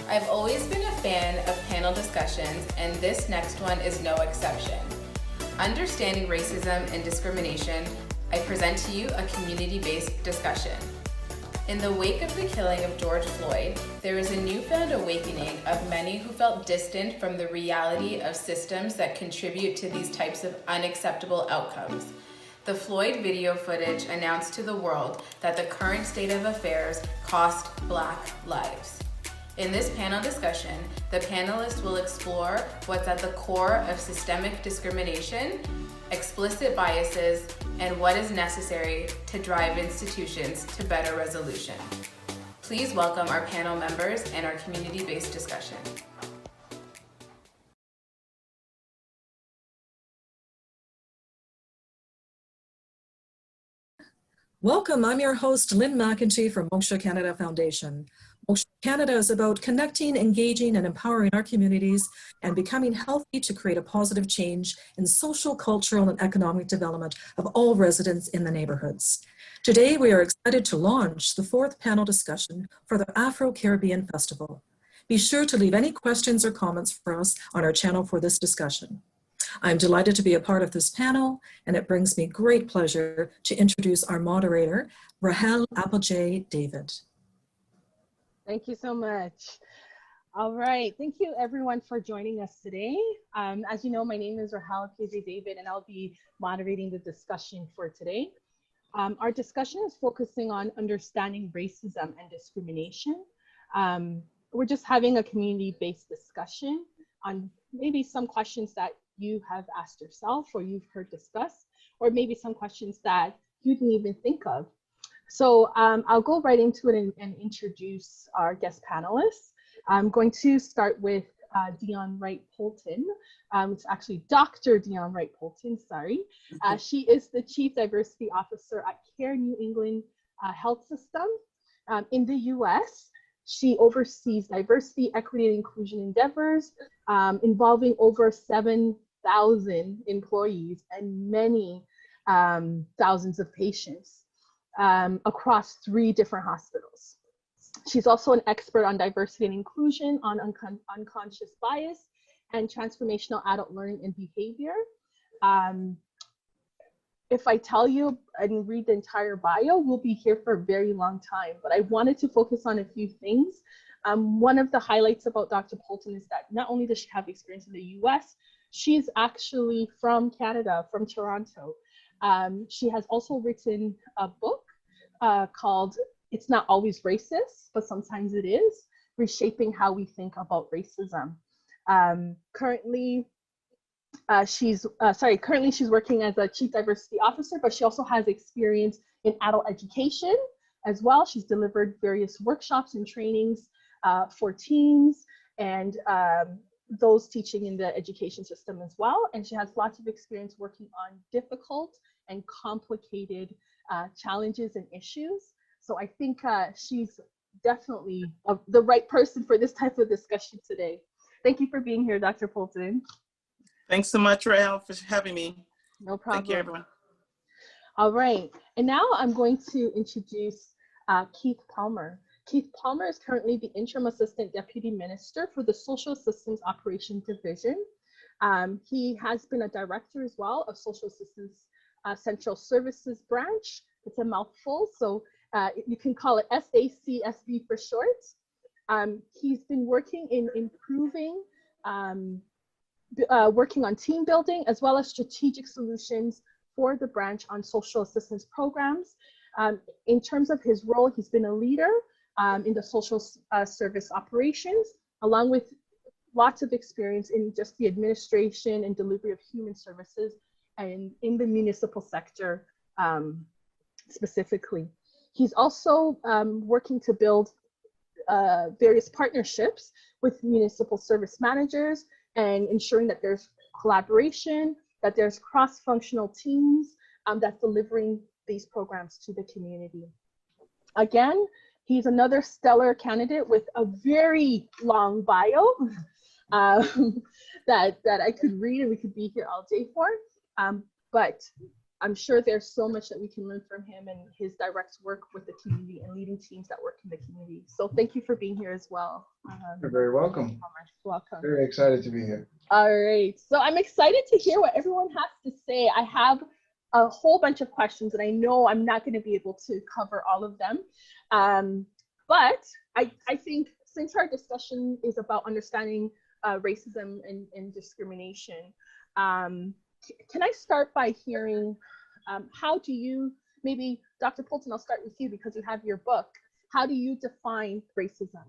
I've always been a fan of panel discussions, and this next one is no exception. Understanding racism and discrimination, I present to you a community-based discussion. In the wake of the killing of George Floyd, there is a newfound awakening of many who felt distant from the reality of systems that contribute to these types of unacceptable outcomes. The Floyd video footage announced to the world that the current state of affairs cost Black lives. In this panel discussion, the panelists will explore what's at the core of systemic discrimination, explicit biases, and what is necessary to drive institutions to better resolution. Please welcome our panel members and our community-based discussion. Welcome, I'm your host, Lynn McEntee from Moksha Canada Foundation. Moksha Canada is about connecting, engaging, and empowering our communities and becoming healthy to create a positive change in social, cultural, and economic development of all residents in the neighborhoods. Today, we are excited to launch the fourth panel discussion for the Afro-Caribbean Festival. Be sure to leave any questions or comments for us on our channel for this discussion. I'm delighted to be a part of this panel, and it brings me great pleasure to introduce our moderator, Rahel Applejay David. Thank you so much. All right, thank you everyone for joining us today. As you know, my name is Rahel Applejay David, and I'll be moderating the discussion for today. Our discussion is focusing on understanding racism and discrimination. We're just having a community-based discussion on maybe some questions that you have asked yourself or you've heard discussed, or maybe some questions that you didn't even think of. So I'll go right into it and introduce our guest panelists. I'm going to start with Dion Wright-Poulton. It's actually Dr. Dion Wright-Poulton, sorry. She is the Chief Diversity Officer at Care New England Health System. In the US, she oversees diversity, equity, and inclusion endeavors involving over 7,000 employees and many thousands of patients across 3 different hospitals. She's also an expert on diversity and inclusion, on unconscious bias, and transformational adult learning and behavior. If I tell you and read the entire bio, we'll be here for a very long time, but I wanted to focus on a few things. One of the highlights about Dr. Poulton is that not only does she have experience in the US, she's actually from Canada, from Toronto. She has also written a book called It's Not Always Racist, but Sometimes It Is, Reshaping How We Think About Racism. Currently, she's working as a Chief Diversity Officer, but she also has experience in adult education as well. She's delivered various workshops and trainings for teens and those teaching in the education system as well. And she has lots of experience working on difficult and complicated challenges and issues. So I think she's definitely the right person for this type of discussion today. Thank you for being here, Dr. Poulton. Thanks so much, Rahel, for having me. No problem. Thank you, everyone. All right, and now I'm going to introduce Keith Palmer. Keith Palmer is currently the Interim Assistant Deputy Minister for the Social Systems Operations Division. He has been a director as well of Social Systems Central Services Branch. It's a mouthful, so you can call it SACSB for short. He's been working in improving working on team building as well as strategic solutions for the branch on social assistance programs. In terms of his role, he's been a leader in the social service operations, along with lots of experience in just the administration and delivery of human services and in the municipal sector specifically. He's also working to build various partnerships with municipal service managers and ensuring that there's collaboration, that there's cross-functional teams that's delivering these programs to the community. Again, he's another stellar candidate with a very long bio that I could read and we could be here all day for. But I'm sure there's so much that we can learn from him and his direct work with the community and leading teams that work in the community. So thank you for being here as well. You're very welcome. Welcome. Very excited to be here. All right, so I'm excited to hear what everyone has to say. I have a whole bunch of questions and I know I'm not going to be able to cover all of them. But I think since our discussion is about understanding racism and discrimination, can I start by hearing how do you, maybe Dr. Poulton, I'll start with you because you have your book. How do you define racism?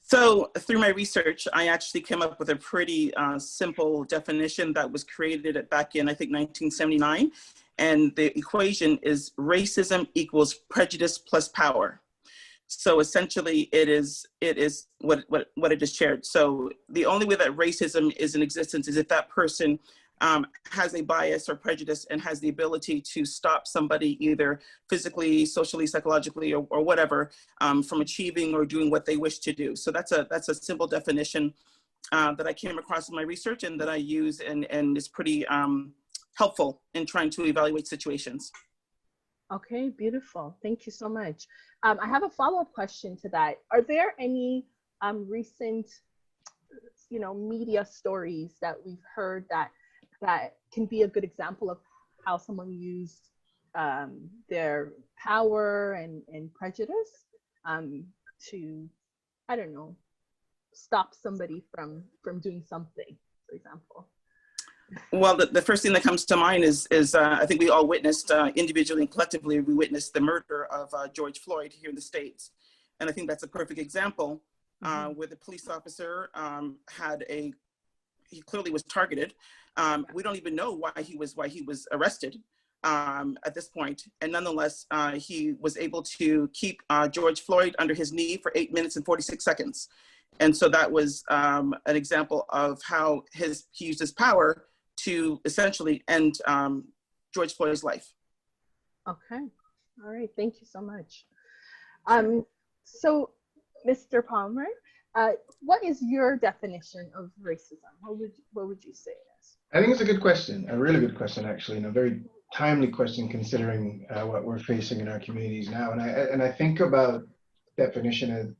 So through my research, I actually came up with a pretty simple definition that was created back in, I think, 1979. And the equation is racism equals prejudice plus power. So essentially it is what I just shared. So the only way that racism is in existence is if that person has a bias or prejudice and has the ability to stop somebody either physically, socially, psychologically, or whatever from achieving or doing what they wish to do. So that's a simple definition that I came across in my research and that I use and is pretty helpful in trying to evaluate situations. Okay, beautiful. Thank you so much. I have a follow-up question to that. Are there any recent, media stories that we've heard that can be a good example of how someone used their power and prejudice to, I don't know, stop somebody from doing something, for example? Well, the first thing that comes to mind is I think we all witnessed individually and collectively, we witnessed the murder of George Floyd here in the States. And I think that's a perfect example where the police officer he clearly was targeted. We don't even know why he was arrested at this point. And nonetheless, he was able to keep George Floyd under his knee for 8 minutes and 46 seconds. And so that was an example of how he used his power to essentially end George Floyd's life. Okay, all right, thank you so much. So, Mr. Palmer, what is your definition of racism? What would you say it is? I think it's a good question, a really good question, actually, and a very timely question considering what we're facing in our communities now. And I think about the definition of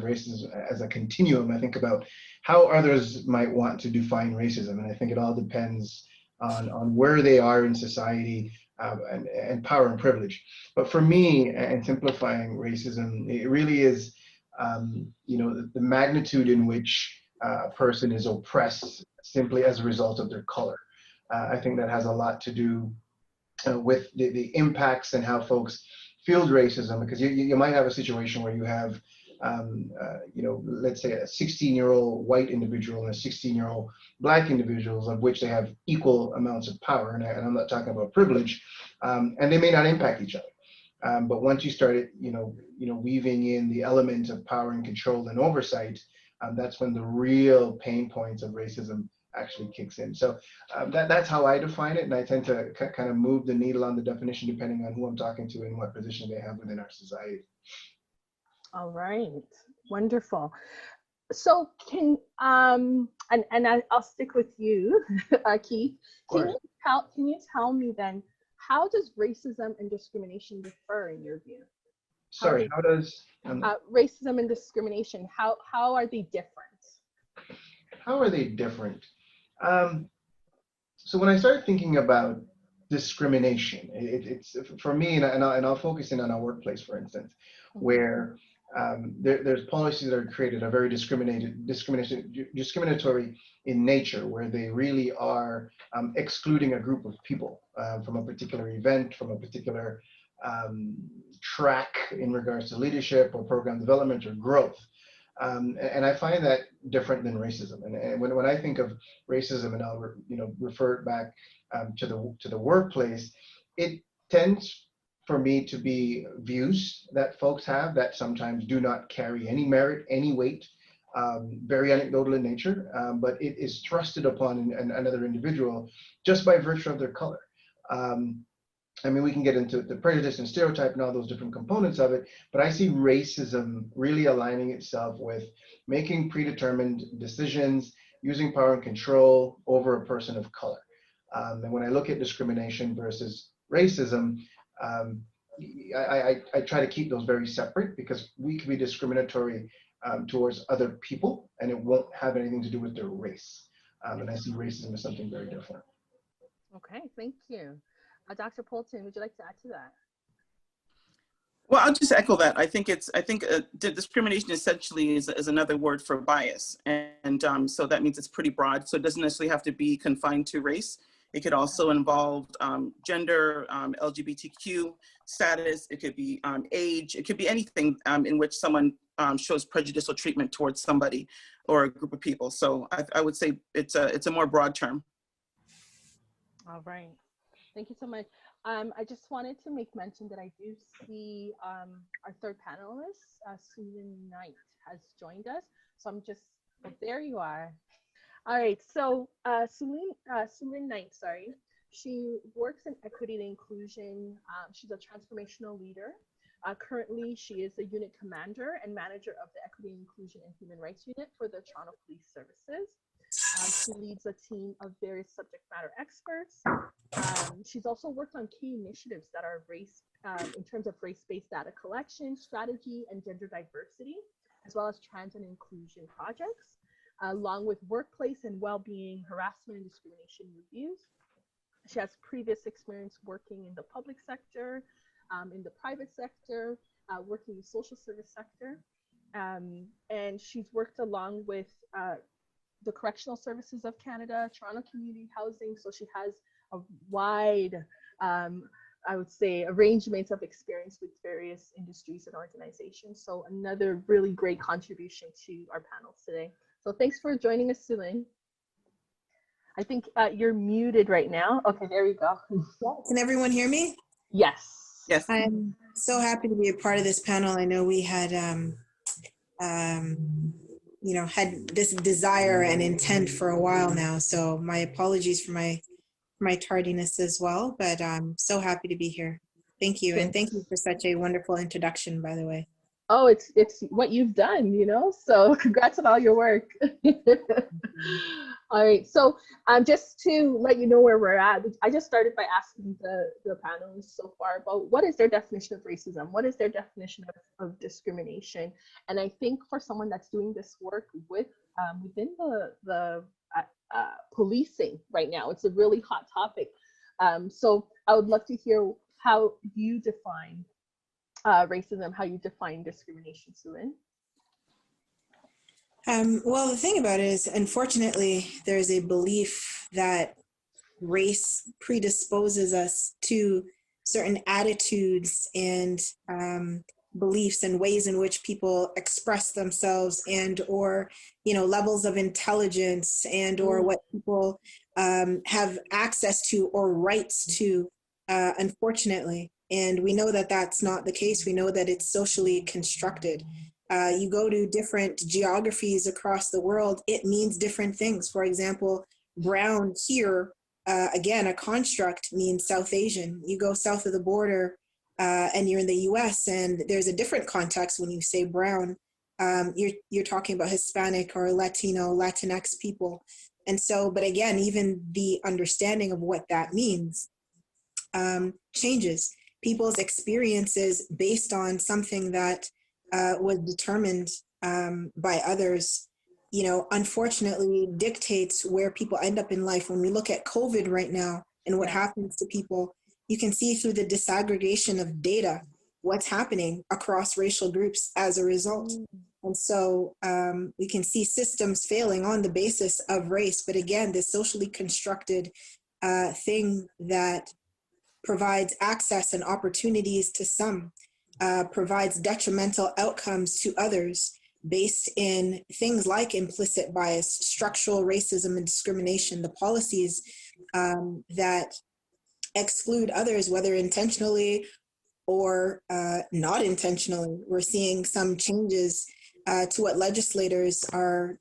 racism as a continuum. I think about how others might want to define racism, and I think it all depends on where they are in society and power and privilege. But for me, and simplifying racism, it really is the magnitude in which a person is oppressed simply as a result of their color. I think that has a lot to do with the impacts and how folks feel racism, because you might have a situation where you have, let's say a 16-year-old white individual and a 16-year-old black individuals, of which they have equal amounts of power, and I'm not talking about privilege, and they may not impact each other. But once you started, weaving in the element of power and control and oversight, that's when the real pain points of racism actually kicks in. So that's how I define it, and I tend to kind of move the needle on the definition depending on who I'm talking to and what position they have within our society. All right, wonderful. So can I'll stick with you, Keith. Can you tell me then, how does racism and discrimination differ in your view? Sorry, how does racism and discrimination, how are they different? How are they different? So when I started thinking about discrimination, it's for me, and I'll focus in on our workplace, for instance, where there's policies that are created are very discriminatory in nature, where they really are excluding a group of people from a particular event, from a particular track in regards to leadership or program development or growth. And I find that different than racism. And when I think of racism, and I'll refer it back to the workplace, it tends for me to be views that folks have that sometimes do not carry any merit, any weight, very anecdotal in nature, but it is thrusted upon another individual just by virtue of their color. I mean, we can get into the prejudice and stereotype and all those different components of it, but I see racism really aligning itself with making predetermined decisions, using power and control over a person of color. And when I look at discrimination versus racism, I try to keep those very separate, because we can be discriminatory towards other people and it won't have anything to do with their race. And I see racism as something very different. Okay, thank you. Dr. Poulton, would you like to add to that? Well, I'll just echo that. I think discrimination essentially is another word for bias. And so that means it's pretty broad. So it doesn't necessarily have to be confined to race. It could also involve gender, LGBTQ status. It could be age. It could be anything in which someone shows prejudicial treatment towards somebody or a group of people. So I would say it's a more broad term. All right. Thank you so much. I just wanted to make mention that I do see our third panelist, Susan Knight, has joined us. So I'm just, oh, there you are. All right, so Susan Knight, sorry, she works in equity and inclusion. She's a transformational leader. Currently, she is a unit commander and manager of the Equity, Inclusion, and Human Rights Unit for the Toronto Police Services. She leads a team of various subject matter experts. She's also worked on key initiatives that are race, in terms of race-based data collection, strategy, and gender diversity, as well as trans and inclusion projects, along with workplace and well-being, harassment and discrimination reviews. She has previous experience working in the public sector, in the private sector, working in the social service sector. And she's worked along with the Correctional Services of Canada, Toronto Community Housing. So she has a wide, I would say, arrangement of experience with various industries and organizations. So another really great contribution to our panel today. So thanks for joining us, Sulan. I think you're muted right now. Okay, there we go. Can everyone hear me? Yes. Yes. I'm so happy to be a part of this panel. I know we had, had this desire and intent for a while now. So my apologies for my tardiness as well, but I'm so happy to be here. Thank you. And thank you for such a wonderful introduction, by the way. Oh, it's what you've done, so congrats on all your work. All right, so just to let you know where we're at, I just started by asking the panelists so far about what is their definition of racism, what is their definition of discrimination. And I think for someone that's doing this work within the policing right now, it's a really hot topic. So I would love to hear how you define racism, how you define discrimination, Sulan. Well, the thing about it is, unfortunately, there's a belief that race predisposes us to certain attitudes and beliefs and ways in which people express themselves, and or levels of intelligence, and or what people have access to or rights to, unfortunately. And we know that that's not the case. We know that it's socially constructed. You go to different geographies across the world, it means different things. For example, brown here, again, a construct means South Asian. You go south of the border and you're in the US, and there's a different context when you say brown. You're talking about Hispanic or Latino, Latinx people. And so, but again, even the understanding of what that means changes. People's experiences based on something that was determined by others, unfortunately dictates where people end up in life. When we look at COVID right now and what happens to people, you can see through the disaggregation of data what's happening across racial groups as a result. And so we can see systems failing on the basis of race. But again, this socially constructed thing that provides access and opportunities to some, provides detrimental outcomes to others based in things like implicit bias, structural racism and discrimination, the policies that exclude others, whether intentionally or not intentionally. We're seeing some changes to what legislators are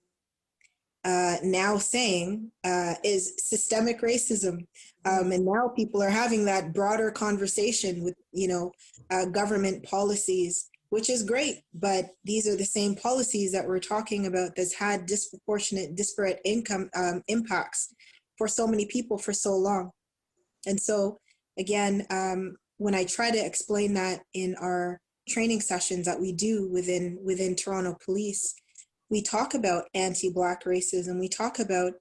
now saying is systemic racism. And now people are having that broader conversation with, government policies, which is great. But these are the same policies that we're talking about that's had disproportionate, disparate income impacts for so many people for so long. And so again, when I try to explain that in our training sessions that we do within Toronto Police, we talk about anti-Black racism, we talk about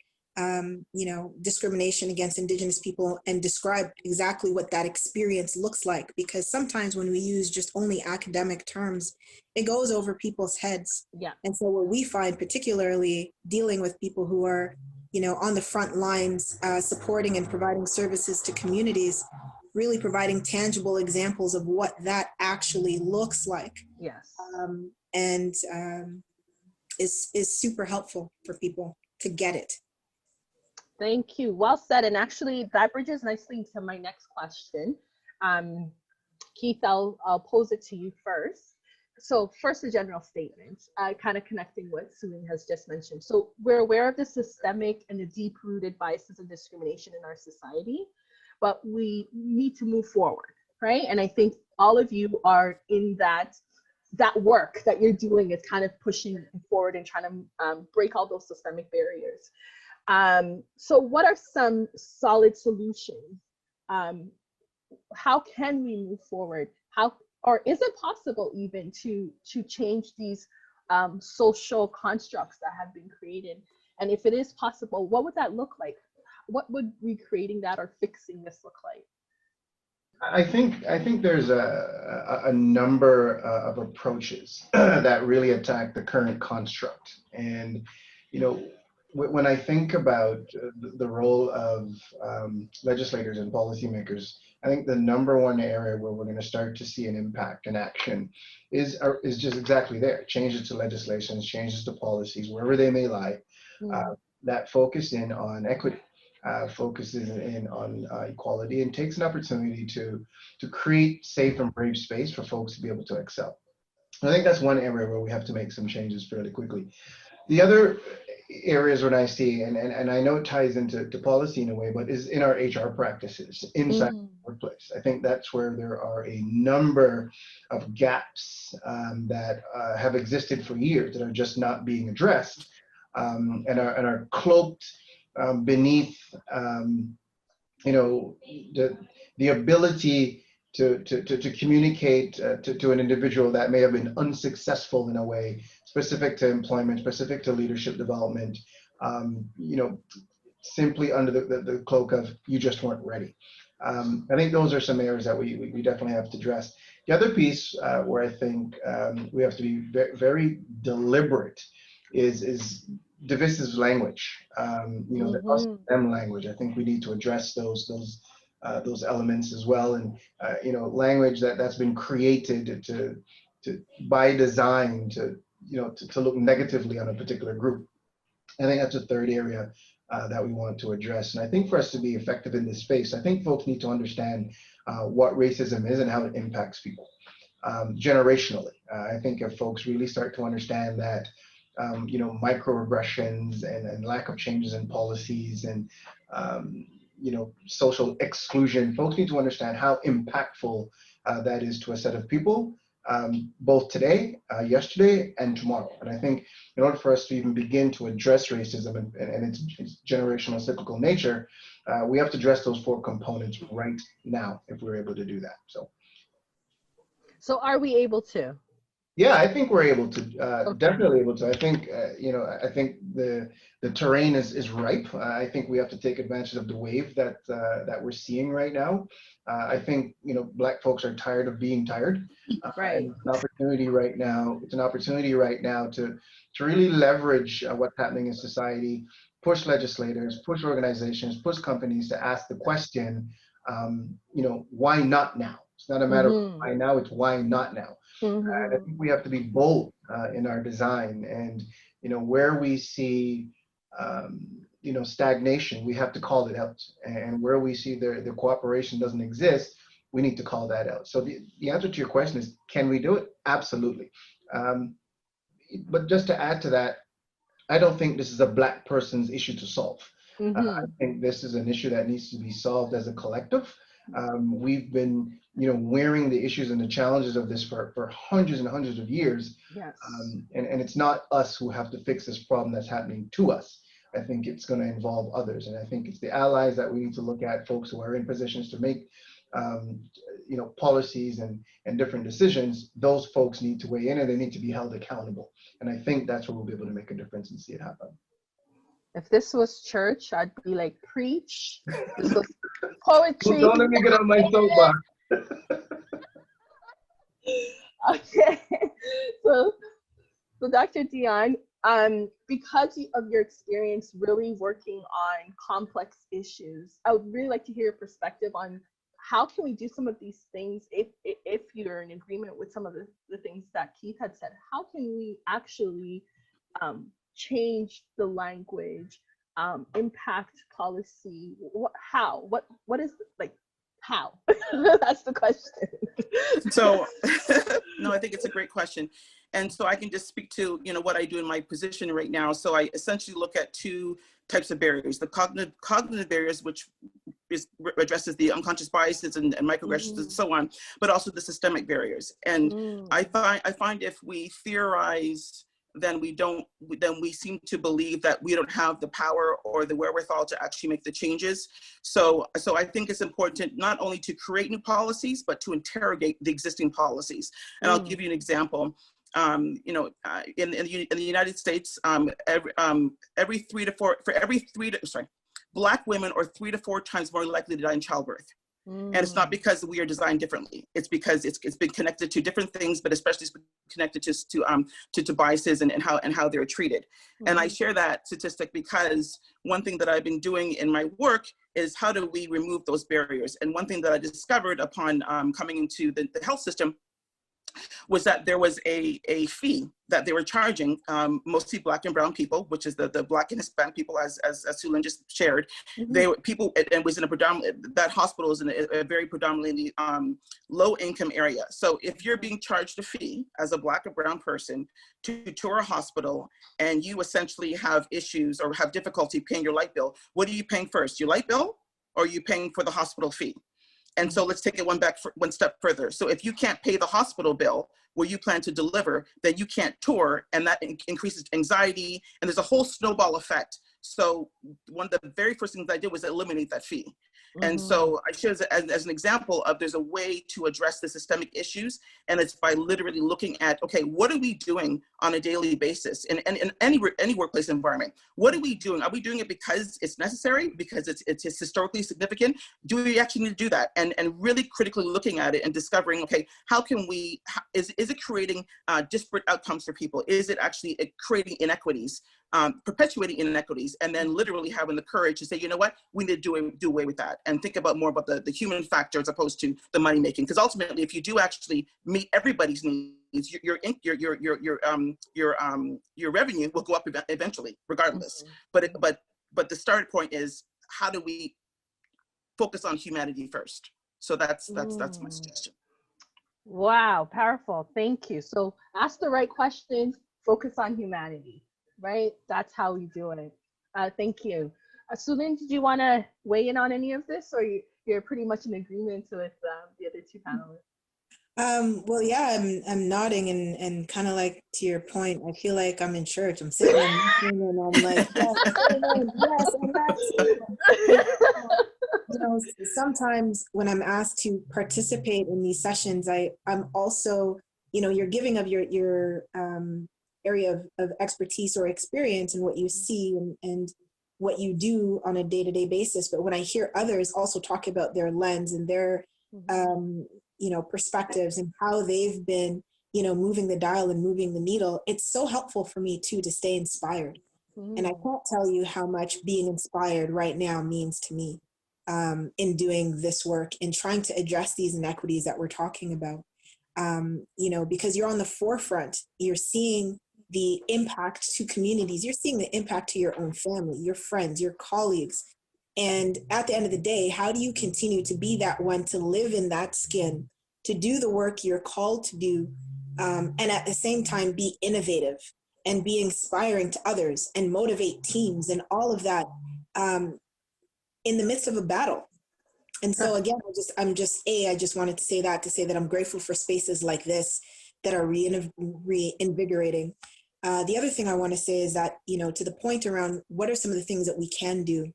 discrimination against Indigenous people, and describe exactly what that experience looks like. Because sometimes when we use just only academic terms, it goes over people's heads. Yeah. And so what we find, particularly dealing with people who are, on the front lines, supporting and providing services to communities, really providing tangible examples of what that actually looks like. Yes. And is super helpful for people to get it. Thank you. Well said. And actually, that bridges nicely to my next question. Keith, I'll pose it to you first. So first, a general statement, kind of connecting what Susan has just mentioned. So we're aware of the systemic and the deep-rooted biases of discrimination in our society, but we need to move forward, right? And I think all of you are in that work that you're doing is kind of pushing forward and trying to break all those systemic barriers. So what are some solid solutions? How can we move forward? Or is it possible even to change these social constructs that have been created? And if it is possible, what would that look like? What would recreating that or fixing this look like? I think there's a number of approaches that really attack the current construct. And, when I think about the role of legislators and policymakers, I think the number one area where we're going to start to see an impact and action is just exactly there. Changes to legislations, changes to policies, wherever they may lie, that focus in on equity, focuses in on equality, and takes an opportunity to create safe and brave space for folks to be able to excel. I think that's one area where we have to make some changes fairly quickly. The other areas when I see, and I know it ties into policy in a way, but is in our HR practices inside the workplace. I think that's where there are a number of gaps that have existed for years that are just not being addressed, and are cloaked beneath the ability to communicate to an individual that may have been unsuccessful in a way, specific to employment, specific to leadership development, simply under the cloak of you just weren't ready. I think those are some areas that we definitely have to address. The other piece where I think we have to be very deliberate is divisive language, the us them language. I think we need to address those elements as well, and language that's been created to by design to look negatively on a particular group. I think that's a third area that we want to address. And I think for us to be effective in this space, I think folks need to understand what racism is and how it impacts people generationally. I think if folks really start to understand that microaggressions and lack of changes in policies and social exclusion, folks need to understand how impactful that is to a set of people, both today, yesterday, and tomorrow. And I think in order for us to even begin to address racism and its generational cyclical nature, we have to address those four components right now if we're able to do that. So are we able to? Yeah, I think we're able to, definitely able to. I think, I think the terrain is ripe. I think we have to take advantage of the wave that we're seeing right now. I think, Black folks are tired of being tired. Right. It's an opportunity right now. It's an opportunity right now to really leverage what's happening in society, push legislators, push organizations, push companies to ask the question, why not now? It's not a matter of why now, it's why not now. And I think we have to be bold in our design, and where we see stagnation, we have to call it out, and where we see the cooperation doesn't exist, we need to call that out. So the answer to your question is, can we do it? Absolutely. But just to add to that, I don't think this is a Black person's issue to solve. I think this is an issue that needs to be solved as a collective. We've been, wearing the issues and the challenges of this for hundreds and hundreds of years. Yes. And it's not us who have to fix this problem that's happening to us. I think it's going to involve others. And I think it's the allies that we need to look at, folks who are in positions to make policies and different decisions. Those folks need to weigh in and they need to be held accountable. And I think that's where we'll be able to make a difference and see it happen. If this was church, I'd be like, preach. This was poetry. Well, don't let me get on my soapbox. Okay. So Dr. Dion, because of your experience really working on complex issues, I would really like to hear your perspective on how can we do some of these things if you're in agreement with some of the things that Keith had said. How can we actually change the language, impact policy? How? What is like how? That's the question. So no, I think it's a great question. And so I can just speak to, what I do in my position right now. So I essentially look at two types of barriers: the cognitive barriers, which addresses the unconscious biases and microaggressions and so on, but also the systemic barriers. And I find if we theorize, then we seem to believe that we don't have the power or the wherewithal to actually make the changes. So I think it's important not only to create new policies, but to interrogate the existing policies. And I'll give you an example. In the United States, Black women are 3 to 4 times more likely to die in childbirth. And it's not because we are designed differently. It's because it's been connected to different things, but especially it's been connected to biases and how they're treated. And I share that statistic because one thing that I've been doing in my work is how do we remove those barriers? And one thing that I discovered upon coming into the health system was that there was a fee that they were charging mostly Black and brown people, which is the Black and Hispanic people, as Sulan just shared. They were people, and was in that hospital is in a very predominantly low income area. So if you're being charged a fee as a Black or brown person to tour a hospital, and you essentially have issues or have difficulty paying your light bill, what are you paying first, your light bill, or are you paying for the hospital fee? And so let's take it one step further. So if you can't pay the hospital bill where you plan to deliver, then you can't tour, and that increases anxiety, and there's a whole snowball effect. So one of the very first things I did was eliminate that fee. And so I share as an example of there's a way to address the systemic issues, and it's by literally looking at, okay, what are we doing on a daily basis in any workplace environment? What are we doing? Are we doing it because it's necessary, because it's historically significant? Do we actually need to do that? And really critically looking at it and discovering, okay, how can we, is it creating disparate outcomes for people? Is it actually creating inequities? Perpetuating inequities, and then literally having the courage to say, you know what, we need to do away with that and think about more about the human factor as opposed to the money making. Because ultimately, if you do actually meet everybody's needs, your revenue will go up eventually, regardless. But the start point is, how do we focus on humanity first? So that's my suggestion. Wow, powerful. Thank you. So ask the right questions, focus on humanity. Right? That's how we do it. Thank you. Sulan, did you want to weigh in on any of this, or you're pretty much in agreement with the other two panelists? Well, yeah, I'm nodding and kind of like to your point, I feel like I'm in church. I'm sitting and I'm like, yes, and that's sometimes when I'm asked to participate in these sessions, I'm also, you're giving of your area of expertise or experience and what you see and what you do on a day-to-day basis. But when I hear others also talk about their lens and their perspectives and how they've been moving the dial and moving the needle, it's so helpful for me too to stay inspired. And I can't tell you how much being inspired right now means to me in doing this work and trying to address these inequities that we're talking about. Because you're on the forefront, you're seeing the impact to communities, you're seeing the impact to your own family, your friends, your colleagues. And at the end of the day, how do you continue to be that one, to live in that skin, to do the work you're called to do, and at the same time be innovative and be inspiring to others and motivate teams and all of that in the midst of a battle. And so again, I just wanted to say that I'm grateful for spaces like this that are reinvigorating. The other thing I want to say is that, to the point around what are some of the things that we can do,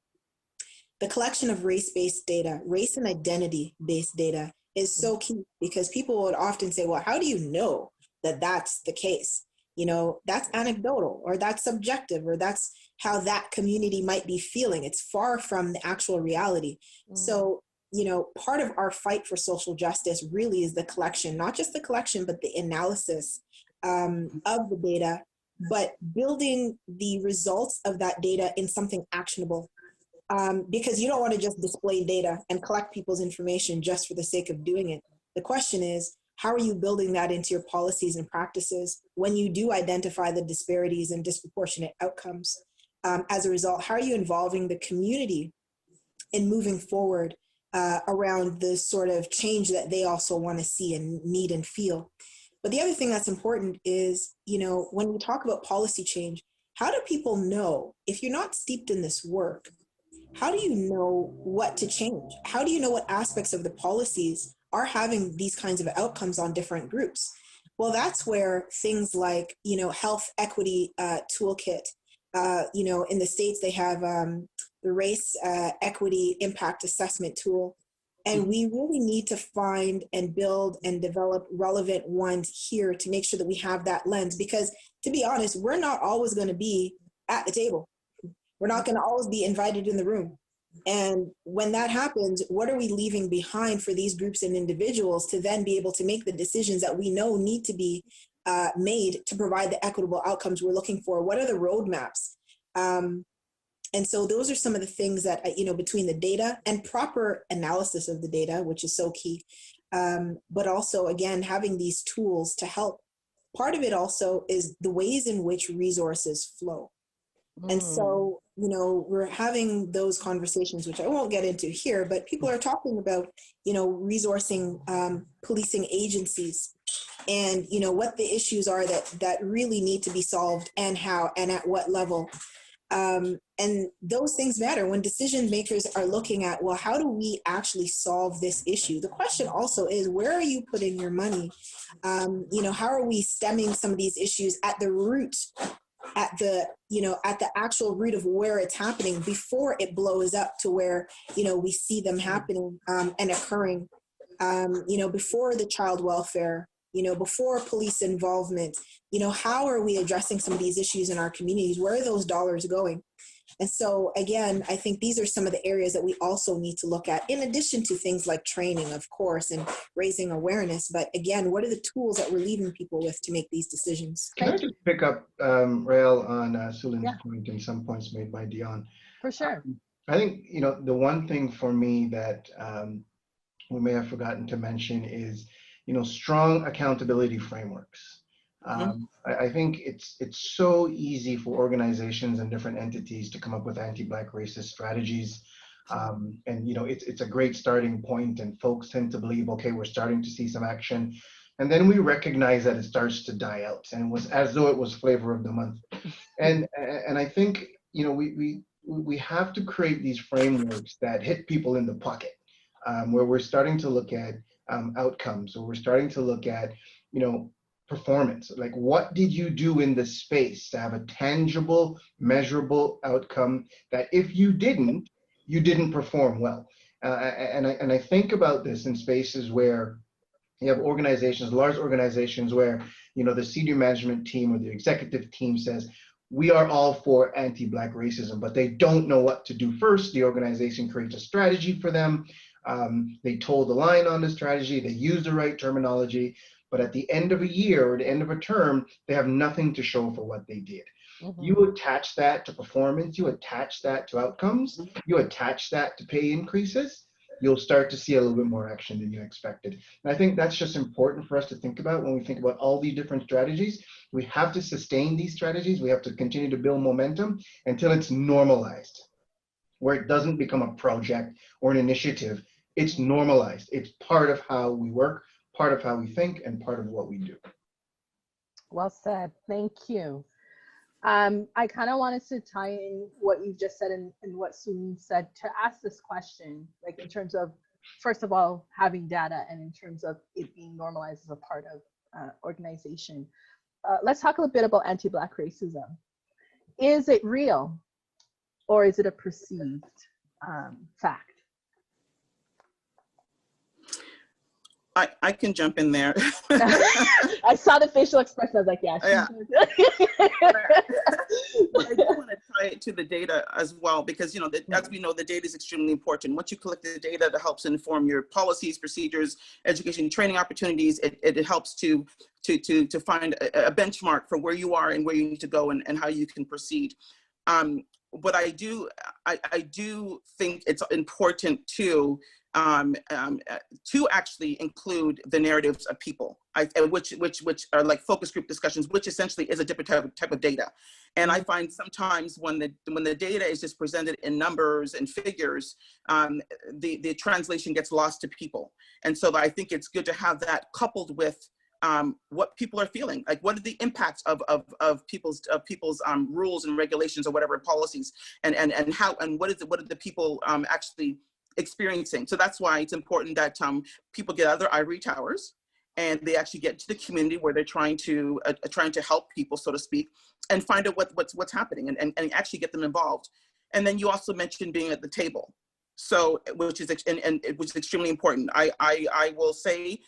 the collection of race-based data, race and identity-based data is so key, because people would often say, well, how do you know that that's the case? That's anecdotal, or that's subjective, or that's how that community might be feeling. It's far from the actual reality. So, part of our fight for social justice really is the collection, not just the collection, but the analysis of the data, but building the results of that data in something actionable. Because you don't want to just display data and collect people's information just for the sake of doing it. The question is, how are you building that into your policies and practices when you do identify the disparities and disproportionate outcomes? As a result, how are you involving the community in moving forward around the sort of change that they also want to see and need and feel? But the other thing that's important is, when we talk about policy change, how do people know, if you're not steeped in this work, how do you know what to change? How do you know what aspects of the policies are having these kinds of outcomes on different groups? Well, that's where things like, health equity toolkit, in the States, they have the race equity impact assessment tool. And we really need to find and build and develop relevant ones here to make sure that we have that lens, because to be honest, we're not always going to be at the table. We're not going to always be invited in the room. And when that happens, what are we leaving behind for these groups and individuals to then be able to make the decisions that we know need to be made to provide the equitable outcomes we're looking for? What are the roadmaps? And so those are some of the things that, between the data and proper analysis of the data, which is so key, but also, again, having these tools to help. Part of it also is the ways in which resources flow. And so, we're having those conversations, which I won't get into here, but people are talking about, resourcing policing agencies and, what the issues are that really need to be solved and how and at what level. And those things matter when decision makers are looking at, well, how do we actually solve this issue? The question also is, where are you putting your money? How are we stemming some of these issues at the root, at the actual root of where it's happening before it blows up to where, we see them happening and occurring, before the child welfare, before police involvement, how are we addressing some of these issues in our communities? Where are those dollars going? And so, again, I think these are some of the areas that we also need to look at, in addition to things like training, of course, and raising awareness. But again, what are the tools that we're leaving people with to make these decisions? Can I just pick up, Rael, on Sulin's point and some points made by Dion? For sure. I think, the one thing for me that we may have forgotten to mention is, strong accountability frameworks. I think it's so easy for organizations and different entities to come up with anti-Black racist strategies. And it's a great starting point, and folks tend to believe, okay, we're starting to see some action. And then we recognize that it starts to die out, and it was as though it was flavor of the month. And I think, we have to create these frameworks that hit people in the pocket, where we're starting to look at outcomes, or we're starting to look at, performance. Like, what did you do in the space to have a tangible, measurable outcome that if you didn't perform well? And I think about this in spaces where you have organizations, large organizations, where, the senior management team or the executive team says, we are all for anti-Black racism, but they don't know what to do first. The organization creates a strategy for them. They toe the line on the strategy. They use the right terminology. But at the end of a year or the end of a term, they have nothing to show for what they did. You attach that to performance, you attach that to outcomes, you attach that to pay increases, you'll start to see a little bit more action than you expected. And I think that's just important for us to think about when we think about all these different strategies. We have to sustain these strategies. We have to continue to build momentum until it's normalized, where it doesn't become a project or an initiative. It's normalized. It's part of how we work, part of how we think, and part of what we do. Well said. Thank you. I kind of wanted to tie in what you just said and what Sulin said to ask this question, like in terms of, first of all, having data, and in terms of it being normalized as a part of organization. let's talk a little bit about anti-Black racism. Is it real, or is it a perceived fact? I can jump in there. I saw the facial expression. I was like, yeah. But I do want to tie it to the data as well, because, you know, as we know, the data is extremely important. Once you collect the data, that helps inform your policies, procedures, education, training opportunities. It helps to find a benchmark for where you are and where you need to go and how you can proceed. But I do think it's important to actually include the narratives of people, which are like focus group discussions, which essentially is a different type of data. And I find sometimes when the data is just presented in numbers and figures, the translation gets lost to people. And so I think it's good to have that coupled with what people are feeling, like what are the impacts of people's rules and regulations or whatever policies, and how, and what are the people actually experiencing. So that's why it's important that people get out of their ivory towers and they actually get to the community where they're trying to help people, so to speak, and find out what's happening and actually get them involved. And then you also mentioned being at the table, so which is extremely important. I will say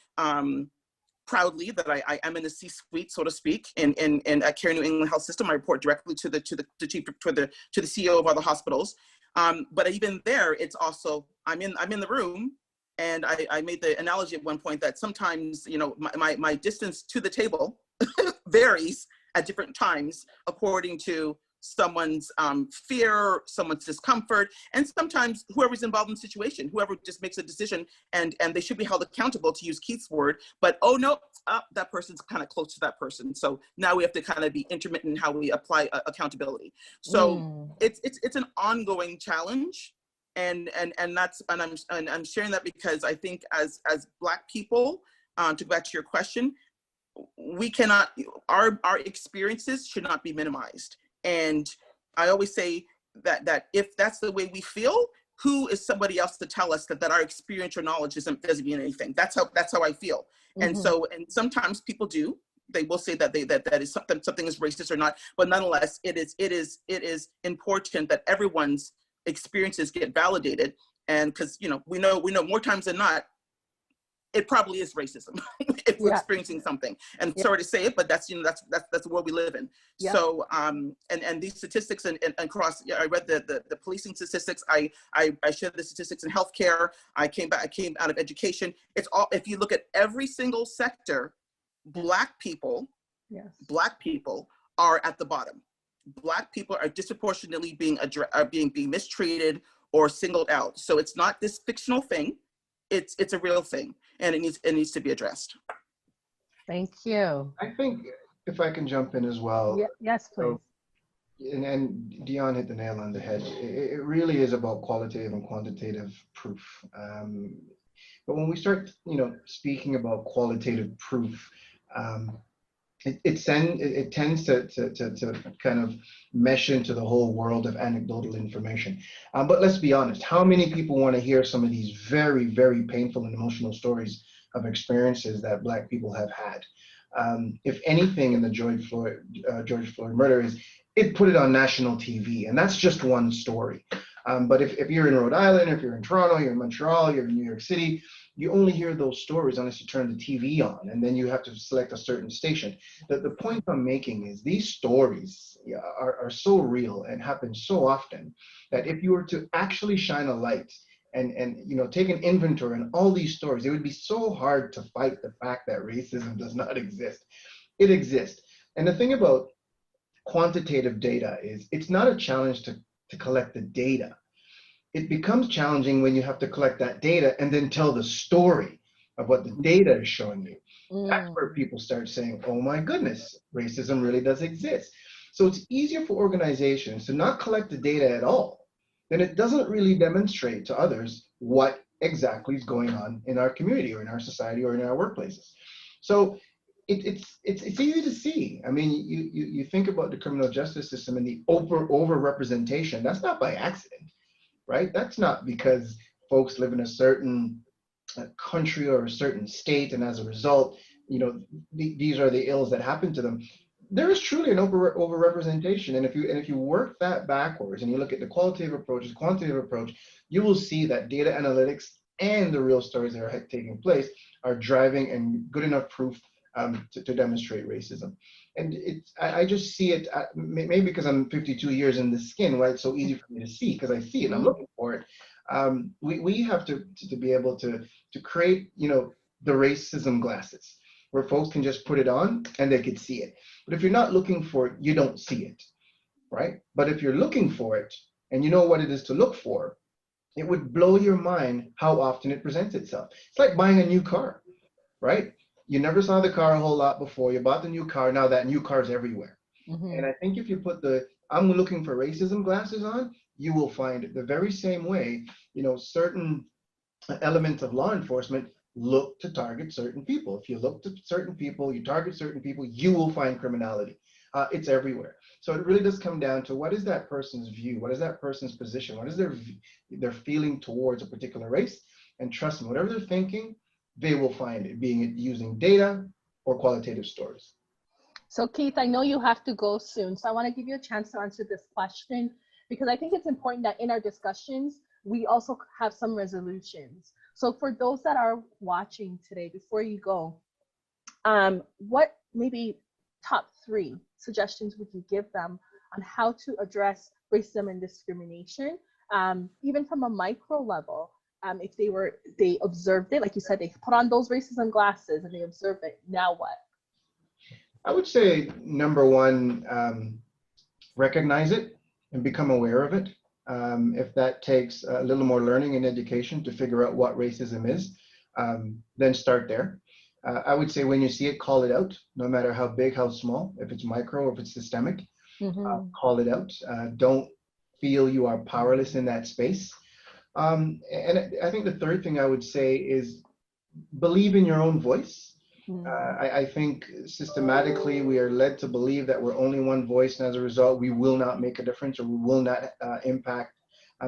proudly that I am in the C-suite, so to speak, in at Care New England Health System. I report directly to the CEO of all the hospitals. But even there, it's also, I'm in the room, and I made the analogy at one point that sometimes, you know, my distance to the table varies at different times according to someone's fear, someone's discomfort, and sometimes whoever's involved in the situation, whoever just makes a decision, and they should be held accountable, to use Keith's word, but oh no, that person's kind of close to that person. So now we have to kind of be intermittent in how we apply accountability. So it's an ongoing challenge, and I'm sharing that because I think as Black people, to go back to your question, we cannot, our experiences should not be minimized. And I always say that if that's the way we feel, who is somebody else to tell us that our experience or knowledge doesn't mean anything? That's how I feel. And so, and sometimes people they will say that that is something is racist or not, but nonetheless, it is important that everyone's experiences get validated. And because, you know, we know more times than not, it probably is racism if we're experiencing something. And sorry to say it, but that's, you know, that's the world we live in. So and these statistics and across, I read the policing statistics. I shared the statistics in healthcare. I came out of education. It's all, if you look at every single sector, Black people are at the bottom. Black people are disproportionately being mistreated or singled out. So it's not this fictional thing. It's a real thing, and it needs to be addressed. Thank you. I think if I can jump in as well. Yes, please. So, and Dion hit the nail on the head. It really is about qualitative and quantitative proof. But when we start, you know, speaking about qualitative proof, it tends to kind of mesh into the whole world of anecdotal information. But let's be honest, how many people want to hear some of these very, very painful and emotional stories of experiences that Black people have had? If anything in the George Floyd murder is, it put it on national TV, and that's just one story. But if you're in Rhode Island, if you're in Toronto, you're in Montreal, you're in New York City, you only hear those stories unless you turn the TV on, and then you have to select a certain station. The point I'm making is these stories are so real and happen so often that if you were to actually shine a light and you know, take an inventory on all these stories, it would be so hard to fight the fact that racism does not exist. It exists. And the thing about quantitative data is it's not a challenge to collect the data. It becomes challenging when you have to collect that data and then tell the story of what the data is showing you. That's where people start saying, oh my goodness, racism really does exist. So it's easier for organizations to not collect the data at all. Then it doesn't really demonstrate to others what exactly is going on in our community or in our society or in our workplaces. So it's easy to see. I mean, you think about the criminal justice system and the over representation. That's not by accident, right? That's not because folks live in a certain country or a certain state, and as a result, you know, these are the ills that happen to them. there is truly an overrepresentation, and if you work that backwards and you look at the qualitative approach, the quantitative approach, you will see that data analytics and the real stories that are taking place are driving and good enough proof to demonstrate racism. And I just see it, maybe because I'm 52 years in the skin, why it's so easy for me to see, because I see it and I'm looking for it. We have to be able to create, the racism glasses, where folks can just put it on and they could see it. But if you're not looking for it, you don't see it, right? But if you're looking for it and you know what it is to look for, it would blow your mind how often it presents itself. It's like buying a new car, right? You never saw the car a whole lot before. You bought the new car. Now that new car is everywhere. And I think if you put the I'm looking for racism glasses on, you will find the very same way, certain elements of law enforcement look to target certain people. If you look to certain people, you target certain people, you will find criminality. It's everywhere. So it really does come down to what is that person's view? What is that person's position? What is their feeling towards a particular race? And trust me, whatever they're thinking, they will find it, being it using data or qualitative stories. So Keith, I know you have to go soon, so I want to give you a chance to answer this question, because I think it's important that in our discussions, we also have some resolutions. So for those that are watching today, before you go, what maybe top 3 suggestions would you give them on how to address racism and discrimination, even from a micro level? If they observed it, like you said, they put on those racism glasses and they observe it, now what? I would say number 1, recognize it and become aware of it. If that takes a little more learning and education to figure out what racism is, then start there. I would say when you see it, call it out, no matter how big, how small, if it's micro or if it's systemic, call it out. Don't feel you are powerless in that space. And I think the third thing I would say is believe in your own voice. I think systematically we are led to believe that we're only one voice, and as a result, we will not make a difference, or we will not impact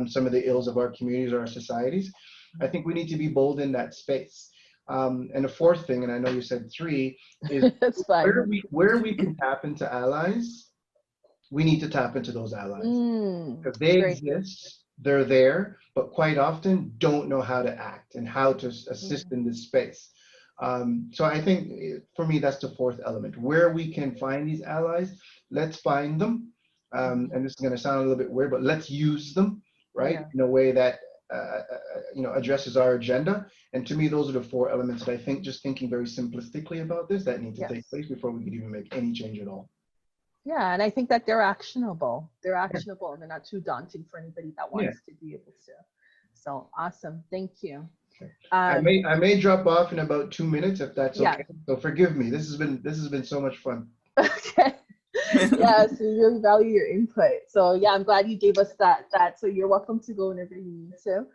some of the ills of our communities or our societies. I think we need to be bold in that space. And the fourth thing, and I know you said 3, is where we can tap into allies, we need to tap into those allies. Because they exist, they're there, but quite often don't know how to act and how to assist in this space. So I think for me, that's the 4th element. Where we can find these allies, let's find them. And this is going to sound a little bit weird, but let's use them, right? In a way that addresses our agenda. And to me, those are the 4 elements that I think, just thinking very simplistically about this, that need to take place before we could even make any change at all. Yeah, and I think that they're actionable. They're actionable and they're not too daunting for anybody that wants to be able to. So awesome. Thank you. I may drop off in about 2 minutes if that's okay. So forgive me. This has been so much fun. Okay. Yes, we really value your input. So yeah, I'm glad you gave us that. So you're welcome to go whenever you need to.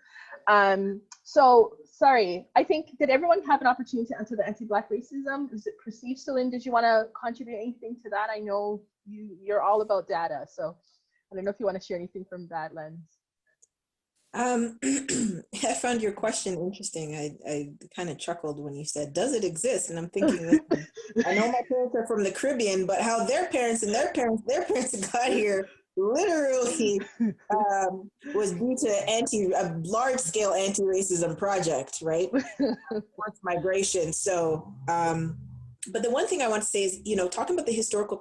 So sorry, I think, did everyone have an opportunity to answer the anti-Black racism? Is it perceived? Celine, did you want to contribute anything to that? I know you're all about data, so I don't know if you want to share anything from that lens. I found your question interesting. I kind of chuckled when you said, does it exist? And I'm thinking, I know my parents are from the Caribbean, but how their parents got here literally was due to a large-scale anti-racism project, right? Forced migration. So, but the one thing I want to say is, talking about the historical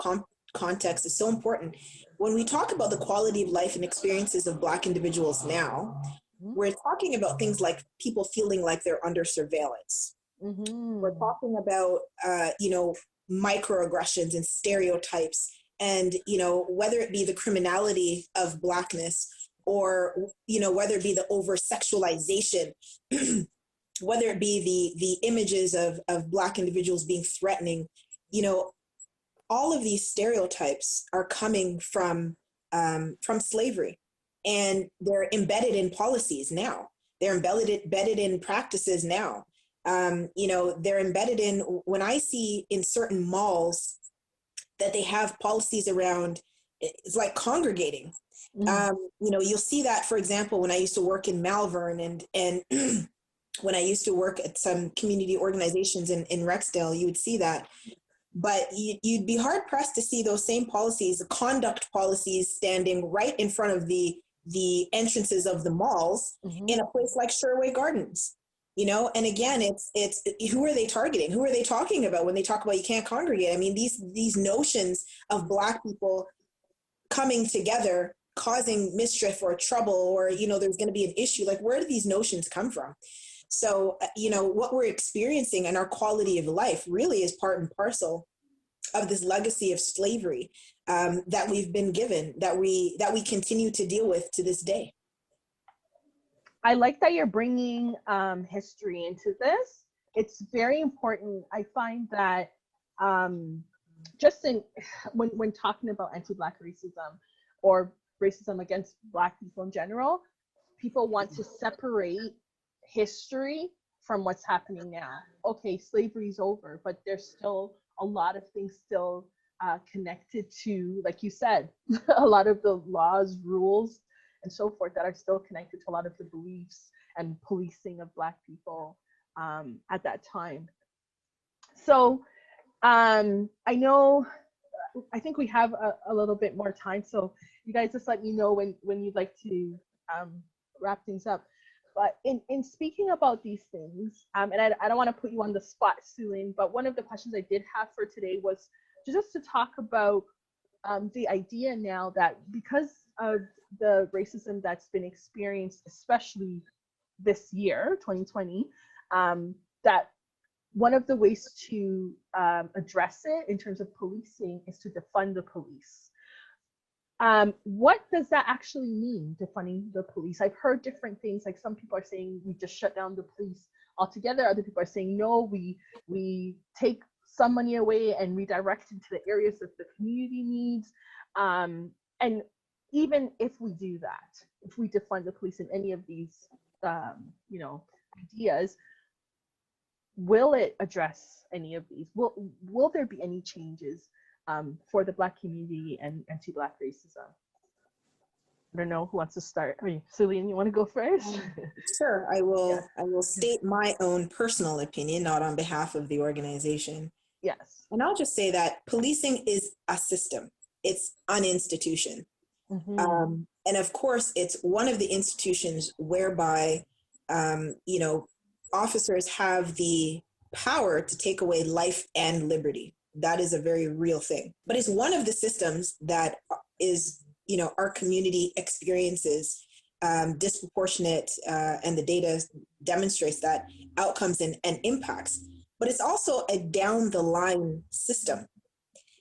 context is so important. When we talk about the quality of life and experiences of Black individuals now, we're talking about things like people feeling like they're under surveillance. We're talking about, microaggressions and stereotypes, and, whether it be the criminality of Blackness, or, whether it be the over-sexualization, whether it be the images of Black individuals being threatening, all of these stereotypes are coming from slavery, and they're embedded in policies now. They're embedded in practices now. They're embedded in, when I see in certain malls that they have policies around, it's like congregating. You'll see that, for example, when I used to work in Malvern and when I used to work at some community organizations in Rexdale, you would see that But you'd be hard pressed to see those same policies, the conduct policies, standing right in front of the entrances of the malls in a place like Sherway Gardens. You know, and again, it's who are they targeting? Who are they talking about when they talk about you can't congregate? I mean, these notions of Black people coming together, causing mischief or trouble, or, you know, there's going to be an issue. Like, where do these notions come from? So, you know, what we're experiencing and our quality of life really is part and parcel of this legacy of slavery that we've been given, that we continue to deal with to this day. I like that you're bringing history into this. It's very important. I find that just when talking about anti-Black racism or racism against Black people in general, people want to separate history from what's happening now. Okay, slavery's over, but there's still a lot of things still connected to, like you said, a lot of the laws, rules, and so forth that are still connected to a lot of the beliefs and policing of Black people at that time. So I think we have a little bit more time, so you guys just let me know when you'd like to wrap things up. But in speaking about these things, and I don't want to put you on the spot, Sulin, but one of the questions I did have for today was just to talk about the idea now that because of the racism that's been experienced, especially this year, 2020, that one of the ways to address it in terms of policing is to defund the police. What does that actually mean, defunding the police? I've heard different things, like some people are saying we just shut down the police altogether. Other people are saying, no, we take some money away and redirect it to the areas that the community needs. And even if we do that, if we defund the police in any of these, ideas, will it address any of these? Will there be any changes for the Black community and anti-Black racism? I don't know who wants to start. I mean, Celine, you want to go first? Sure, I will. Yeah. I will state my own personal opinion, not on behalf of the organization. Yes. And I'll just say that policing is a system. It's an institution. Mm-hmm. And of course, it's one of the institutions whereby, officers have the power to take away life and liberty. That is a very real thing. But it's one of the systems that is, our community experiences disproportionate, and the data demonstrates that outcomes and impacts. But it's also a down the line system.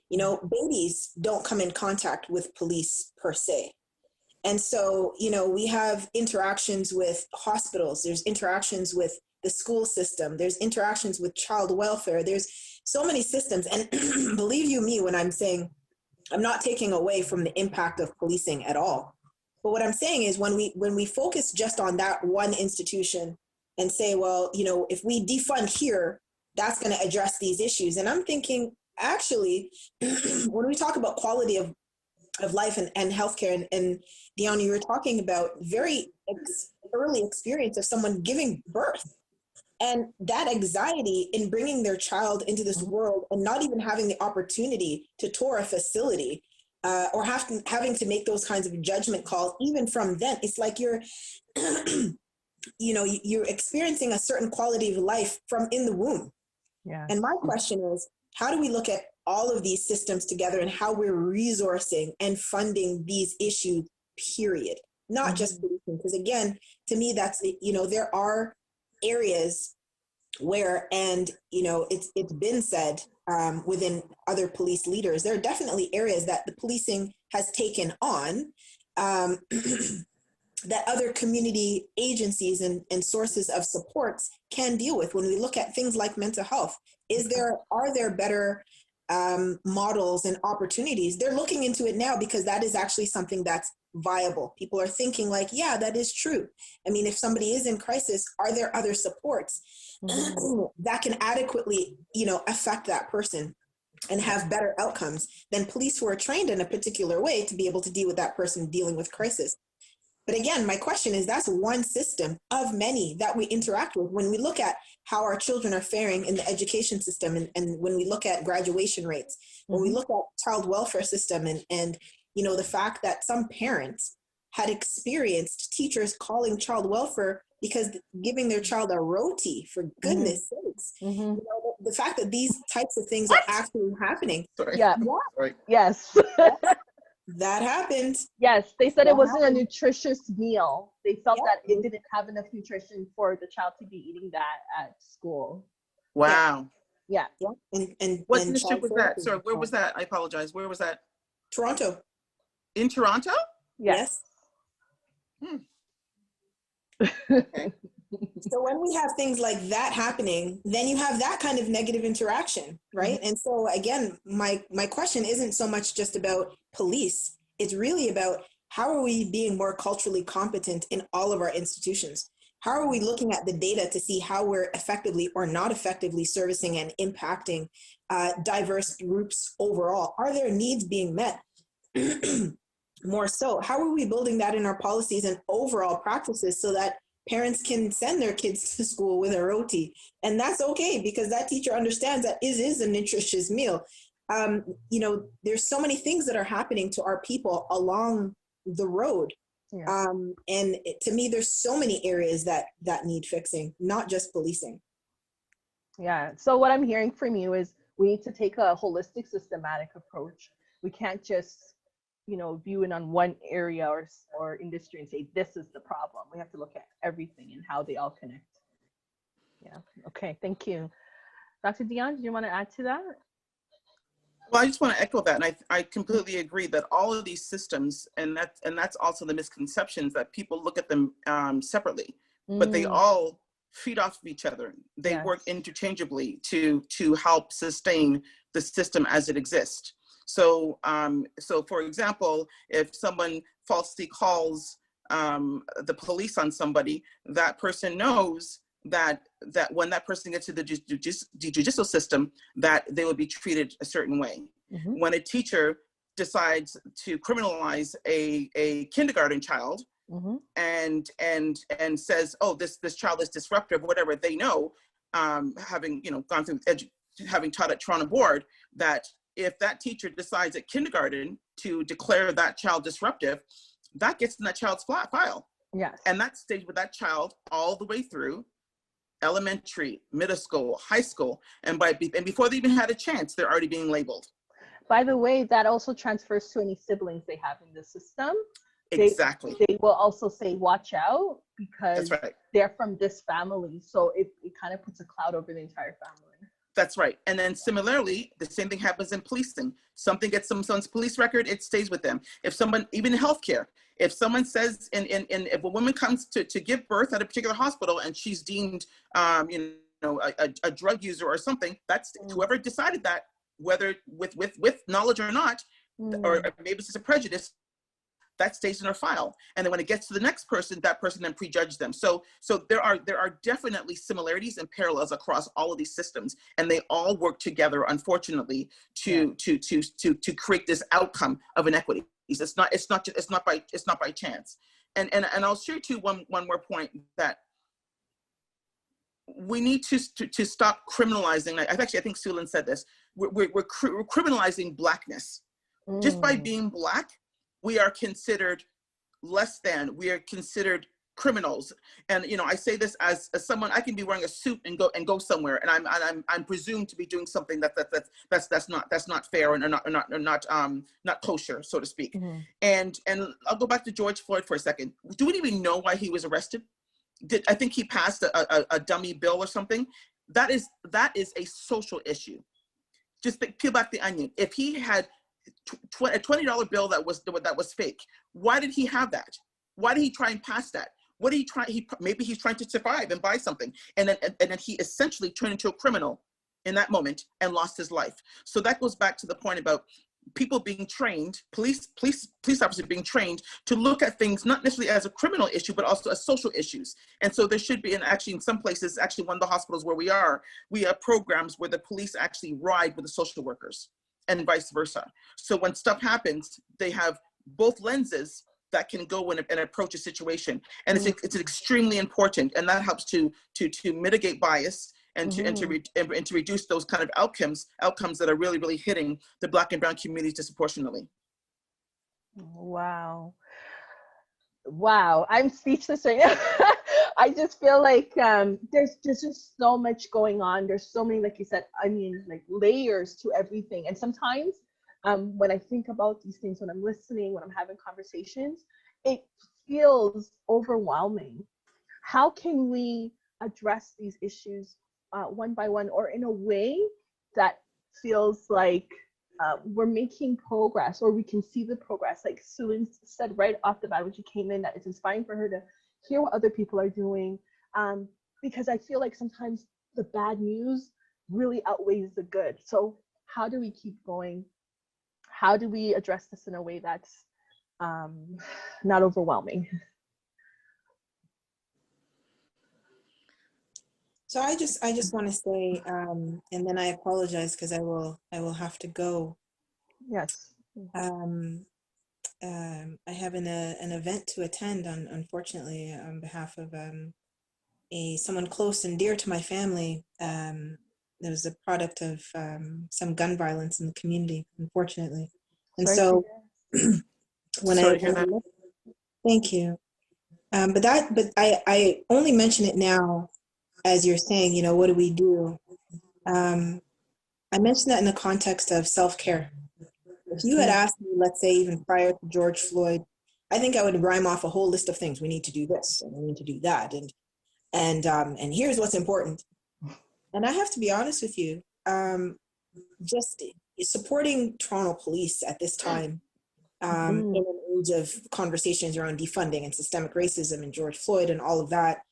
Babies don't come in contact with police per se. And so, we have interactions with hospitals, there's interactions with the school system, there's interactions with child welfare, there's so many systems. And believe you me, when I'm saying, I'm not taking away from the impact of policing at all. But what I'm saying is when we focus just on that one institution and say, well, if we defund here, that's going to address these issues. And I'm thinking, actually, when we talk about quality of life and healthcare, and Dion, you were talking about very early experience of someone giving birth. And that anxiety in bringing their child into this world and not even having the opportunity to tour a facility or having to make those kinds of judgment calls, even from then, it's like you're, you're experiencing a certain quality of life from in the womb. Yeah. And my question is, how do we look at all of these systems together and how we're resourcing and funding these issues, period? Not just policing, because again, to me, that's, there are areas where, and it's been said within other police leaders, there are definitely areas that the policing has taken on that other community agencies and sources of supports can deal with. When we look at things like mental health, are there better models and opportunities? They're looking into it now because that is actually something that's viable. People are thinking like, yeah, that is true. I mean, if somebody is in crisis, are there other supports that can adequately, affect that person and have better outcomes than police who are trained in a particular way to be able to deal with that person dealing with crisis? But again, my question is, that's one system of many that we interact with. When we look at how our children are faring in the education system, and when we look at graduation rates, when we look at child welfare system, and you know, the fact that some parents had experienced teachers calling child welfare because giving their child a roti, for goodness sakes. You know, the fact that these types of things are actually happening. Sorry. Yeah. Sorry. Yes. That happened. Yes, they said it That wasn't a happened. nutritious meal. They felt Yeah. that it didn't have enough nutrition for the child to be eating that at school. Wow. Yeah. Yeah. And What and district child was that? therapy. Sorry, where was that? I apologize. Where was that? Toronto. In Toronto? Yes. Okay. So when we have things like that happening, then you have that kind of negative interaction, right? And so again, my question isn't so much just about police. It's really about, how are we being more culturally competent in all of our institutions? How are we looking at the data to see how we're effectively or not effectively servicing and impacting diverse groups overall? Are their needs being met? More so, how are we building that in our policies and overall practices so that parents can send their kids to school with a roti? And that's okay, because that teacher understands that it is a nutritious meal. You know, there's so many things that are happening to our people along the road. Yeah. And to me, there's so many areas that need fixing, not just policing. Yeah. So what I'm hearing from you is we need to take a holistic, systematic approach. We can't just, you know, view it on one area or industry and say, this is the problem. We have to look at everything and how they all connect. Yeah. Okay. Thank you. Dr. Dion, do you want to add to that? Well, I just want to echo that, and I completely agree that all of these systems, and that's also the misconceptions, that people look at them separately, but they all feed off of each other. They work interchangeably to help sustain the system as it exists. So, so for example, if someone falsely calls the police on somebody, that person knows that when that person gets to the judicial system, that they will be treated a certain way. When a teacher decides to criminalize a kindergarten child and says, oh, this child is disruptive, whatever, they know, having gone through having taught at Toronto Board, that if that teacher decides at kindergarten to declare that child disruptive, that gets in that child's file. Yes. And that stays with that child all the way through elementary, middle school, high school, and before they even had a chance, they're already being labeled. By the way, that also transfers to any siblings they have in the system. Exactly. They will also say, watch out, because That's right. they're from this family. So it kind of puts a cloud over the entire family. That's right. And then similarly, the same thing happens in policing. Something gets someone's police record, it stays with them. If someone, even in healthcare, if someone says, if a woman comes to give birth at a particular hospital and she's deemed, a drug user or something, that's whoever decided that, whether with knowledge or not, or maybe it's just a prejudice, that stays in our file. And then when it gets to the next person, that person then prejudges them. So there are definitely similarities and parallels across all of these systems, and they all work together, unfortunately, to create this outcome of inequity. It's not by chance. And I'll share too one more point, that we need to stop criminalizing. I think Sulan said this. We're criminalizing Blackness. Just by being Black, we are considered less than. We are considered criminals. And I say this as someone. I can be wearing a suit and go somewhere, and I'm presumed to be doing something that's not fair and not kosher, so to speak. And I'll go back to George Floyd for a second. Do we even know why he was arrested? I think he passed a dummy bill or something. That is a social issue. Just peel back the onion. If he had a $20 bill that was fake, why did he have that? Why did he try and pass that? What did he try? Maybe he's trying to survive and buy something, and then he essentially turned into a criminal in that moment and lost his life. So that goes back to the point about people being trained, police officers being trained to look at things not necessarily as a criminal issue, but also as social issues. And so there should be, and actually in some places, actually one of the hospitals where we have programs where the police actually ride with the social workers and vice versa. So when stuff happens, they have both lenses that can go and approach a situation. And it's extremely important, and that helps to mitigate bias and to reduce those kind of outcomes that are really, really hitting the Black and brown communities disproportionately. Wow. Wow, I'm speechless right now. I just feel like there's just so much going on. There's so many, like you said, I mean, like layers to everything. And sometimes when I think about these things, when I'm listening, when I'm having conversations, it feels overwhelming. How can we address these issues one by one, or in a way that feels like we're making progress, or we can see the progress? Like Sulin said right off the bat when she came in, that it's inspiring for her to hear what other people are doing, because I feel like sometimes the bad news really outweighs the good. So how do we keep going? How do we address this in a way that's not overwhelming? So I just want to say, and then I apologize because I will have to go. Yes. I have an event to attend, unfortunately, on behalf of someone close and dear to my family. That was a product of some gun violence in the community, unfortunately. And so thank you. But I only mention it now, as you're saying, you know, what do we do? I mentioned that in the context of self-care. If you had asked me, let's say even prior to George Floyd, I think I would rhyme off a whole list of things. We need to do this and we need to do that. And here's what's important. And I have to be honest with you, just supporting Toronto police at this time, in an age of conversations around defunding and systemic racism and George Floyd and all of that,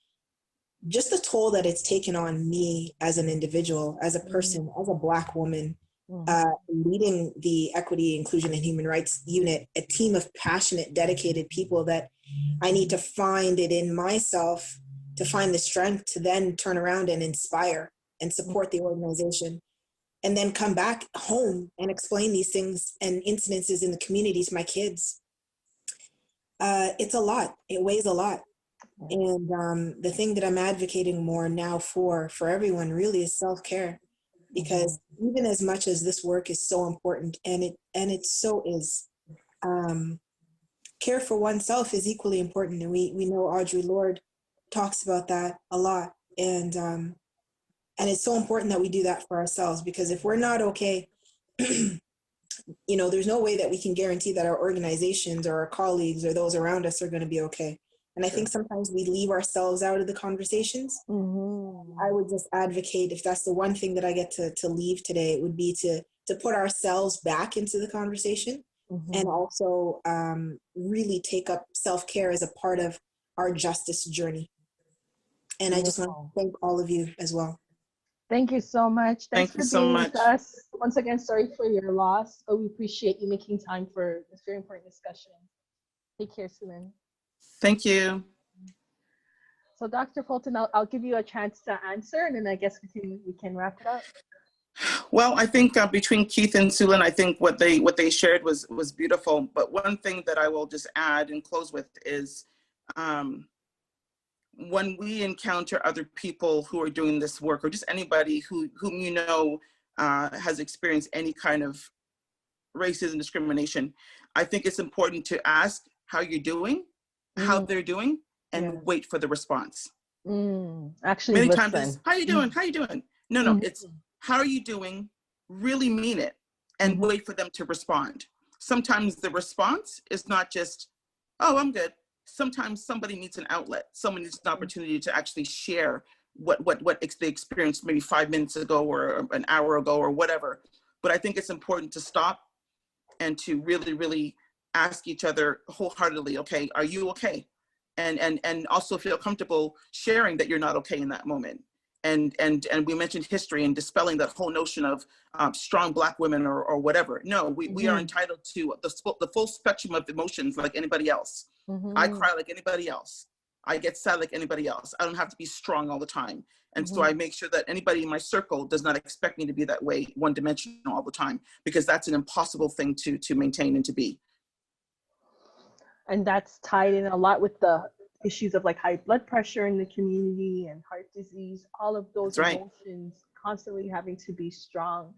just the toll that it's taken on me as an individual, as a person, as a Black woman, leading the Equity, Inclusion, and Human Rights Unit, a team of passionate, dedicated people that I need to find it in myself to find the strength to then turn around and inspire and support the organization, and then come back home and explain these things and incidences in the community to my kids. It's a lot. It weighs a lot. And the thing that I'm advocating more now for everyone really is self-care, because even as much as this work is so important, and it so is, care for oneself is equally important. And we know Audre Lorde talks about that a lot. And it's so important that we do that for ourselves, because if we're not okay, you know, there's no way that we can guarantee that our organizations or our colleagues or those around us are going to be okay. And I think sometimes we leave ourselves out of the conversations. I would just advocate, if that's the one thing that I get to leave today, it would be to put ourselves back into the conversation, and also really take up self-care as a part of our justice journey. And I just want to thank all of you as well. Thank you so much. Thanks for being with us. Once again, sorry for your loss, but we appreciate you making time for this very important discussion. Take care, Sulin. Thank you. So Dr. Fulton, I'll give you a chance to answer, and then I guess we can wrap it up. Well, I think between Keith and Sulin, I think what they shared was beautiful. But one thing that I will just add and close with is, when we encounter other people who are doing this work, or just anybody whom you know has experienced any kind of racism, discrimination, I think it's important to ask how you're doing, how they're doing, and wait for the response. Actually, many times it's, how you doing? How you doing? No, it's how are you doing? Really mean it, and wait for them to respond. Sometimes the response is not just, oh, I'm good. Sometimes somebody needs an outlet. Someone needs an opportunity to actually share what they experienced maybe 5 minutes ago or an hour ago or whatever. But I think it's important to stop and to really, really ask each other wholeheartedly, okay, are you okay? And also feel comfortable sharing that you're not okay in that moment. And we mentioned history and dispelling that whole notion of strong Black women or whatever. No, we are entitled to the full spectrum of emotions like anybody else. I cry like anybody else. I get sad like anybody else. I don't have to be strong all the time. And so I make sure that anybody in my circle does not expect me to be that way, one-dimensional all the time, because that's an impossible thing to maintain and to be. And that's tied in a lot with the issues of like high blood pressure in the community and heart disease, all of those That's right. emotions constantly having to be strong.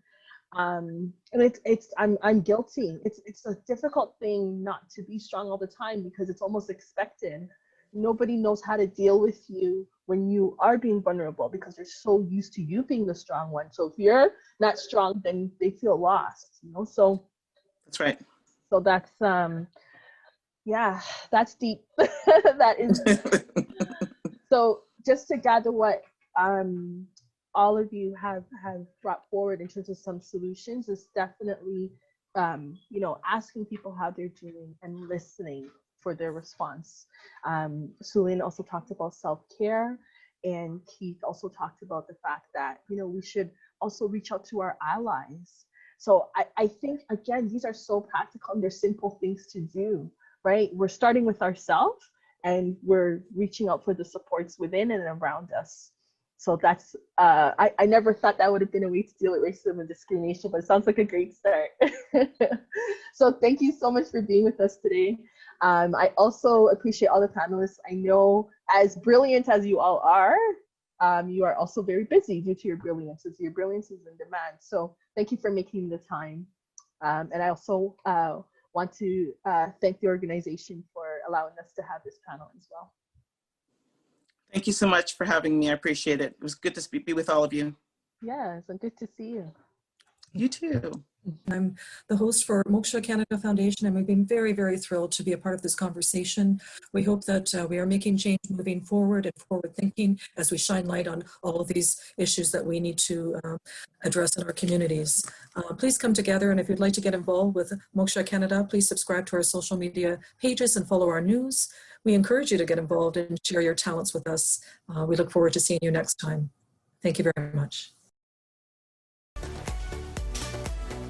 And I'm guilty. It's a difficult thing not to be strong all the time because it's almost expected. Nobody knows how to deal with you when you are being vulnerable because they're so used to you being the strong one. So if you're not strong, then they feel lost, you know? So That's right. so that's yeah, that's deep. That is so just to gather what all of you have brought forward in terms of some solutions is definitely you know, asking people how they're doing and listening for their response. Sulin also talked about self-care, and Keith also talked about the fact that, you know, we should also reach out to our allies. So I think, again, these are so practical and they're simple things to do, right? We're starting with ourselves and we're reaching out for the supports within and around us. So that's, I never thought that would have been a way to deal with racism and discrimination, but it sounds like a great start. So thank you so much for being with us today. I also appreciate all the panelists. I know as brilliant as you all are, you are also very busy due to your brilliance. Your brilliance is in demand. So thank you for making the time. And I also want to thank the organization for allowing us to have this panel as well. Thank you so much for having me. I appreciate it. It was good to be with all of you. Yes, and good to see you. You too. I'm the host for Moksha Canada Foundation, and we've been very, very thrilled to be a part of this conversation. We hope that we are making change moving forward and forward thinking as we shine light on all of these issues that we need to address in our communities. Please come together, and if you'd like to get involved with Moksha Canada, please subscribe to our social media pages and follow our news. We encourage you to get involved and share your talents with us. We look forward to seeing you next time. Thank you very much.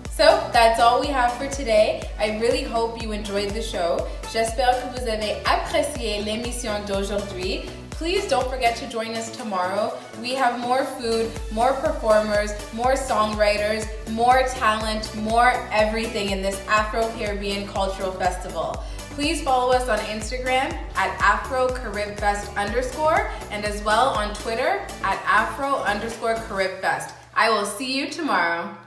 So that's all we have for today. I really hope you enjoyed the show. J'espère que vous avez apprécié l'émission d'aujourd'hui. Please don't forget to join us tomorrow. We have more food, more performers, more songwriters, more talent, more everything in this Afro-Caribbean Cultural Festival. Please follow us on Instagram at Afro-Caribfest_ and as well on Twitter at Afro_Caribfest. I will see you tomorrow.